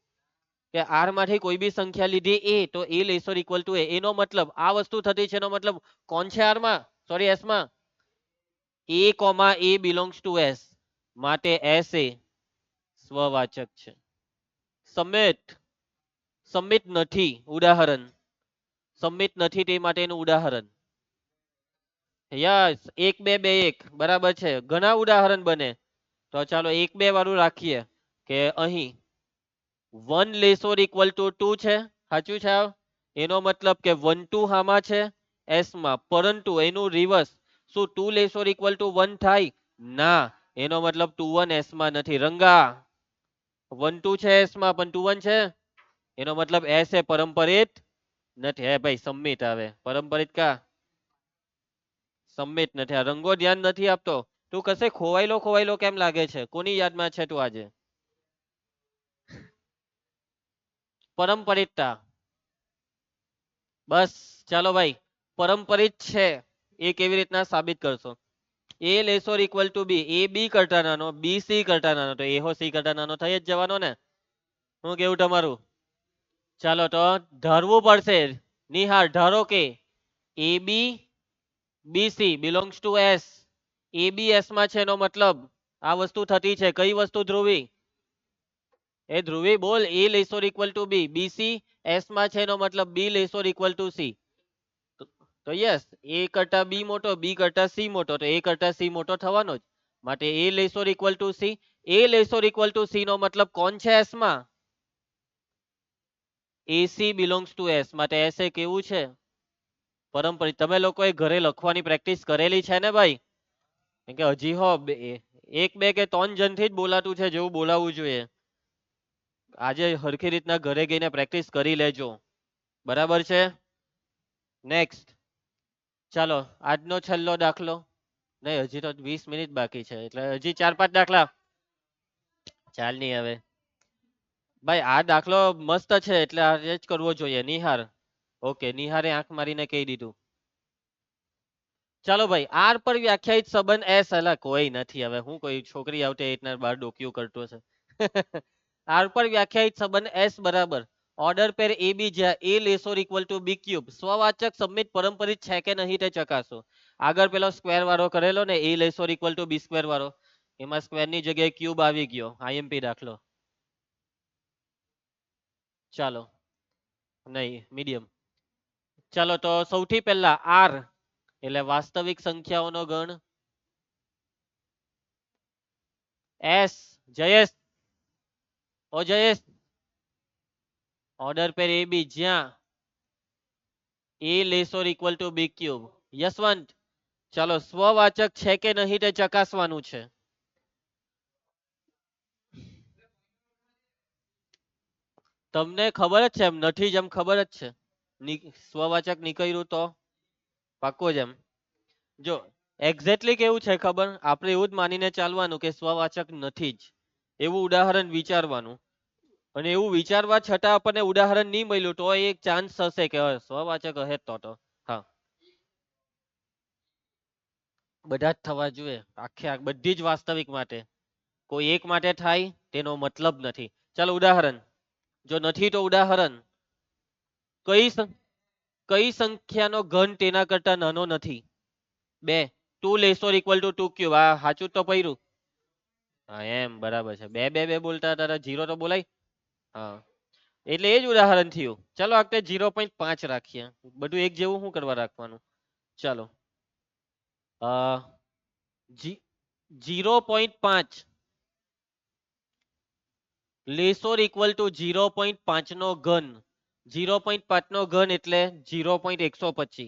કે આર માંથી કોઈ બી સંખ્યા લીધી એ તો એ લેસોર ઇક્વલ ટુ એ. એનો મતલબ આ વસ્તુ થતી છે. એનો મતલબ કોણ છે આર માં? સોરી એસ માં A comma A belongs to S માટે એસ એ સ્વવાચક છે. સમિત સંમિત નથી ઉદાહરણ. સંમિત નથી તે માટેનું ઉદાહરણ. યસ 1 2 2 1 બરાબર છે. ઘણા ઉદાહરણ બને. તો ચાલો 1 2 વાળું રાખીએ કે અહીં 1 લેસોર ઇક્વલ ટુ 2 છે. સાચું છે? એનો મતલબ કે 1 2 હામાં છે એસ માં પરંતુ એનું રિવર્સ શું 2 લેસોર ઇક્વલ ટુ 1 થાય? ના. એનો મતલબ 2 1 એસ માં નથી. રંગા 1 2 છે એસ માં પણ 2 1 છે. એનો મતલબ એસ એ પરંપરિત નથી. હે ભાઈ સંમિત આવે. પરંપરિત કા સંમિત નથી. આ રંગો ધ્યાન નથી આપતો. તું કશે ખોવાયેલો ખોવાયેલો કેમ લાગે છે? કોની યાદમાં છે તું આજે? પરંપરિતતા. બસ ચાલો ભાઈ, પરંપરિત છે એ કેવી રીતના સાબિત કરશો? એ લેસોર ઇક્વલ ટુ બી, એ બી કરતા નાનો, બી સી કરતા નાનો, તો એ હો સી કરતા નાનો થઈ જ જવાનો ને. હું કેવું તમારું? ચાલો તો ધારવું પડશે. નિહાર ધારો કે A B B C belongs to S, A B S માં છે એનો મતલબ આ વસ્તુ થતી છે. કઈ વસ્તુ ધ્રુવી? એ ધ્રુવી બોલ. A less or equal to B, B C S માં છે એનો મતલબ B less or equal to C. તો યસ, એ કરતા બી મોટો, બી કરતા સી મોટો, તો એ કરતા સી મોટો થવાનો જ. માટે A less or equal to C, A less or equal to C નો મતલબ કોણ છે એસ માં? એસી બિલોંગ્સ ટુ એસ, માટે એસ એ કેવું છે? પરંપરિત. તમે લોકોએ ઘરે લખવાની પ્રેક્ટિસ કરેલી છે ને ભાઈ? કેમ કે હજી હો એક બે કે ત્રણ જણથી જ બોલાતું છે જેવું બોલાવવું જોઈએ. આજે હરખી રીતના ઘરે ગઈને પ્રેક્ટિસ કરી લેજો. બરાબર છે? નેક્સ્ટ. ચાલો આજનો છેલ્લો દાખલો. નહીં, હજી તો 20 મિનિટ બાકી છે, એટલે હજી 4-5 દાખલા. ચાલ નહીં હવે ભાઈ, આ દાખલો મસ્ત છે એટલે આજે જ કરવો જોઈએ. નિહાર. ઓકે, નિહારે આંખ મારીને કહી દીધું. ચાલો ભાઈ, આર પર વ્યાખ્યાયિત સંબંધ એસ. અલા કોઈ નથી, હવે હું કોઈ છોકરી આવતી એ રીતના બાર ડોક્યું કરતો છે. આર પર વ્યાખ્યાયિત સંબંધ એસ બરાબર ઓર્ડર પેર એ બી જ્યાં A less or equal to B cube સ્વવાચક સબમિત પરંપરિત છે કે નહીં તે ચકાસો. આગળ પેલો સ્ક્વેર વાળો કરેલો ને, એ less or equal to B square વાળો, એમાં સ્ક્વેર ની જગ્યાએ ક્યુબ આવી ગયો. આઈએમપી દાખલો. ચાલો નહીં, મીડિયમ. ચાલો તો સૌથી પહેલા આર એટલે વાસ્તવિક સંખ્યાઓનો ગણ. એસ જયેશ, ઓ Jayesh, order pair A B જ્યાં A less or equal to B cube. Yashwant, ચાલો સ્વવાચક છે કે નહીં તે ચકાસવાનું છે. તમને ખબર જ છે એમ નથી જ એમ ખબર જ છે. સ્વવાચક નીકળ્યું તો પાક્કો જ એમ. જો એક્ઝેક્ટલી કેવું છે ખબર, આપણે એવું જ માનીને ચાલવાનું કે સ્વવાચક નથી જ, એવું ઉદાહરણ વિચારવાનું. અને એવું વિચારવા છતાં આપણને ઉદાહરણ નહીં મળ્યું તો એક ચાન્સ હશે કે સ્વવાચક હશે તો હા, બધા જ થવા જોઈએ. બધી જ વાસ્તવિક માટે. કોઈ એક માટે થાય તેનો મતલબ નથી. ચાલો ઉદાહરણ. જો નથી તો ઉદાહરણ. કઈ કઈ સંખ્યાનો ઘન તેના કરતા નાનો નથી? 2. Two less or equal to 2 cube. આ સાચું તો પડ્યું. હા એમ બરાબર છે. બે બે બે બોલતા તારા જીરો તો બોલાય. હા, એટલે એ જ ઉદાહરણ થયું. ચાલો આપણે 0.5 રાખીએ. બધું એક જેવું શું કરવા રાખવાનું? ચાલો 0.5 લેસોર ઇક્વલ ટુ 0.5 નો ઘન. 0.5 નો ઘન એટલે 0.125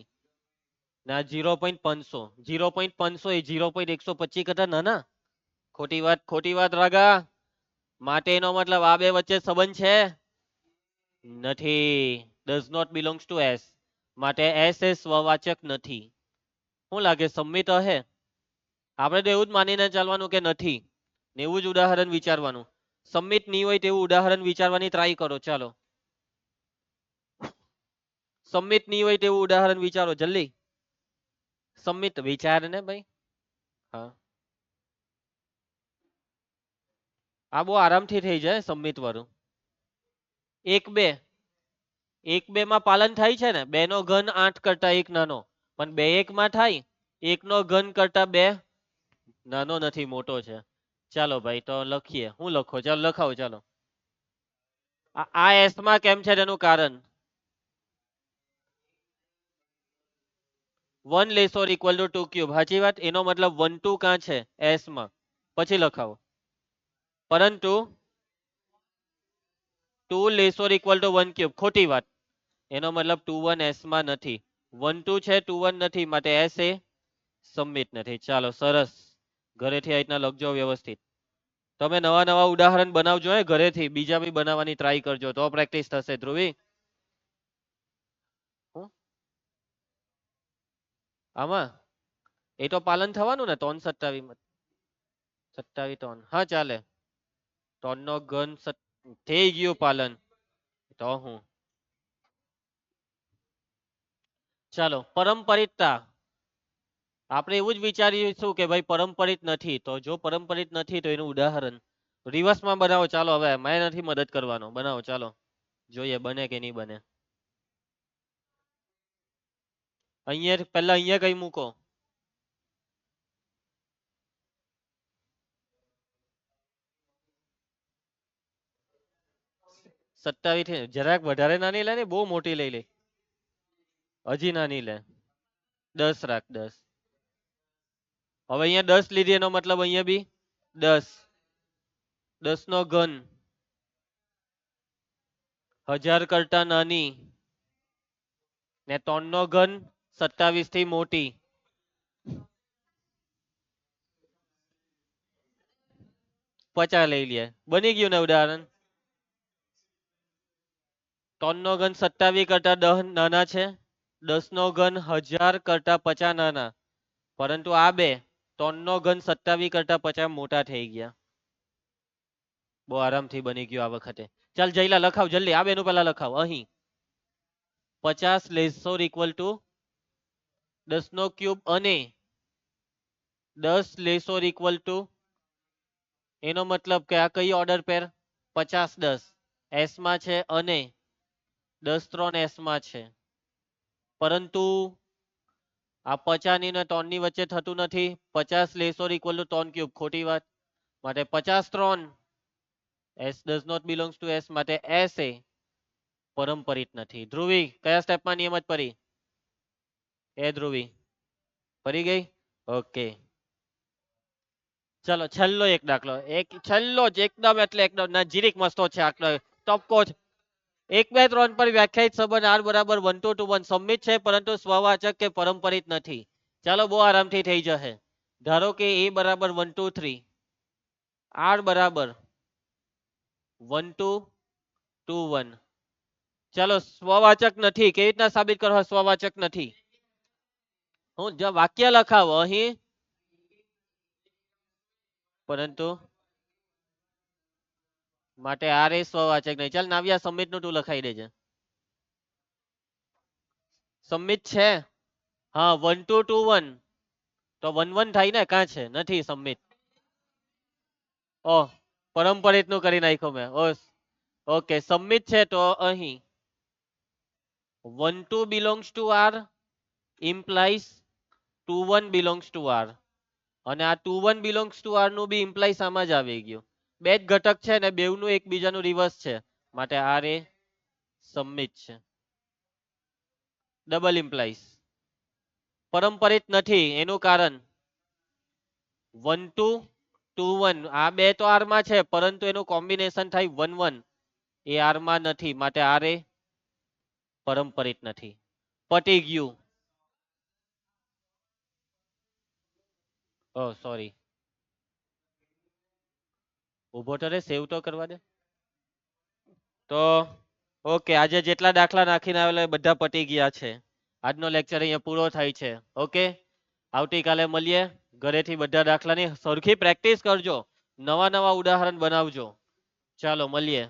ના 0.500. 0.500 એ 0.125 કરતા નાના. ખોટી વાત રાગા. માટે એનો મતલબ આ બે વચ્ચે સંબંધ છે? નથી. Does not belongs to S. માટે એસ એ સ્વવાચક નથી. શું લાગે, સમિત હે? આપણે તો એવું જ માનીને ચાલવાનું કે નથી ને એવું જ ઉદાહરણ વિચારવાનું. સમિત નહીં હોય તેવું ઉદાહરણ વિચારવાની ટ્રાય કરો. ચાલો સમિત નહીં હોય તેવું ઉદાહરણ વિચારો જલ્દી. સમિત વિચાર ને ભાઈ. હા, આ બહુ આરામથી થઈ જાય સમિત વાળું. 1 2. 1 2 માં પાલન થાય છે ને. 2 નો ઘન 8 કરતા 1 નાનો. પણ 2 1 માં થાય. 1 નો ઘન કરતા 2 નાનો નથી, મોટો છે. ચાલો ભાઈ તો લખીએ. હું લખો? ચાલો લખાવો. ચાલો આ એસ માં કેમ છે તેનું કારણ. 1 લેસોર ઇક્વલ ટુ 2 ક્યુબ. સાચી વાત. એનો મતલબ 1 2 કાં છે એસ માં. પછી લખાવો. પરંતુ 2 લેસોર ઇક્વલ ટુ 1 ક્યુબ. ખોટી વાત. એનો મતલબ 2 1 એસ માં નથી. 1 2 છે, 2 1 નથી. માટે એસ એ સમિત નથી. ચાલો સરસ. ઘરેથી આ રીતના લખજો વ્યવસ્થિત. તમે નવા નવા ઉદાહરણ બનાવજો ઘરેથી. બીજા બી બનાવવાની ટ્રાય કરજો તો પ્રેક્ટિસ થશે. ધ્રુવી, આમાં એ તો પાલન થવાનું ને. 3 27 27 3. હા ચાલે. 3 નો ઘન થઈ ગયું પાલન. તો હું ચાલો પરંપરિતતા આપણે એવું જ વિચારીશું કે ભાઈ પરંપરિત નથી, તો જો પરંપરિત નથી તો એનું ઉદાહરણ રિવર્સમાં બનાવો. ચાલો હવે મેં નથી મદદ કરવાનો, બનાવો ચાલો, જોઈએ બને કે નહીં બને. અહીંયા પહેલા અહીંયા કઈ મૂકો. 27 જરાક વધારે નાની લે ને, બહુ મોટી લઈ લે. હજી નાની લે. 10 રાખ, 10. હવે અહીંયા 10 લીધી એનો મતલબ અહીંયા બી 10. 10 નો ઘન 1000 કરતા નાની ને 3 નો ઘન 27 થી મોટી. 50 લઈ લે, બની ગયું ને ઉદાહરણ. 3 નો ઘન 27 કરતા 10 નાના છે, 10 નો ઘન 1000 કરતા 50 નાના, પરંતુ આ બે 3 નો ઘન 27 કરતા 50 મોટા થઈ ગયા. બહુ આરામથી બની ગયું આ વખતે. ચાલ જઈલા લખાવ જલ્દી, આ બેનું પેલા લખાવ. અહીં 50 લેસ ઓર ઇક્વલ ટુ 10 નો ક્યુબ અને 10 લેસ ઓર ઇક્વલ ટુ, એનો મતલબ કે આ કઈ ઓર્ડર પેર? 50 10 એસ માં છે અને 10 3 એસ માં છે, પરંતુ આ 50 ની ને 3 ની વચ્ચે થતું નથી. 50 less or equal to 3 cube, ખોટી વાત. માટે 50 3 S does not belongs to S, માટે એસ એ પરંપરિત નથી. ધ્રુવી કયા સ્ટેપમાં નિયમ જ પડી? એ ધ્રુવી પડી ગઈ. ઓકે ચલો છેલ્લો એક દાખલો, એક છેલ્લો જ એકદમ, એટલે એકદમ નજીક મસ્તો છે આટલો ટપકો જ. 1 2 3 પર વ્યાખ્યાયિત સંબંધ આર બરાબર 1 2 to 1 સંમિત છે પરંતુ સ્વવાચક કે પરંપરિત નથી. ચાલો બહુ આરામથી થઈ જશે. ધારો કે એ બરાબર 1 2 3, આર બરાબર 1 2 2 1. ચાલો સ્વવાચક નથી, કેવી રીતના સાબિત કરવા સ્વવાચક નથી? હું વાક્ય લખાવો અહીં, પરંતુ માટે આર એ સ્વવાચક નહીં. ચાલ નાવ્યા સમિત નું તું લખાઈ દેજે. સમિત છે, હા 1 2 2 1, તો 1 1 થાય ને, કાં છે? નથી સમિત. ઓહ પરંપરિત નું કરી નાખ્યું મેં. ઓકે સમિત છે તો અહીં 1 2 belongs to R implies 2 1 belongs to R, અને આ 2 1 belongs to R નું બી ઇમ્પ્લાય આમાં જ આવી ગયું. બે જ ઘટક છે ને બેવનું એકબીજાનું રિવર્સ છે, માટે આર એ સમિત છે. ડબલ ઇમ્પ્લાઇઝ પરંપરિત નથી, એનું કારણ 1 2 2 1, આ બે તો આર માં છે પરંતુ એનું કોમ્બિનેશન થાય 1 1, એ આર માં નથી, માટે આર એ પરંપરિત નથી. પટી ગયું. ઓ સોરી, ઉભો તો રે, સેવ તો કરવા દે. તો ઓકે, આજે જેટલા દાખલા નાખીને આવેલા એ બધા પટી ગયા છે. આજનો લેક્ચર અહીંયા પૂરો થાય છે. ઓકે આવતીકાલે મળીએ. ઘરેથી બધા દાખલાની સરખી પ્રેક્ટિસ કરજો, નવા નવા ઉદાહરણ બનાવજો. ચાલો મળીએ.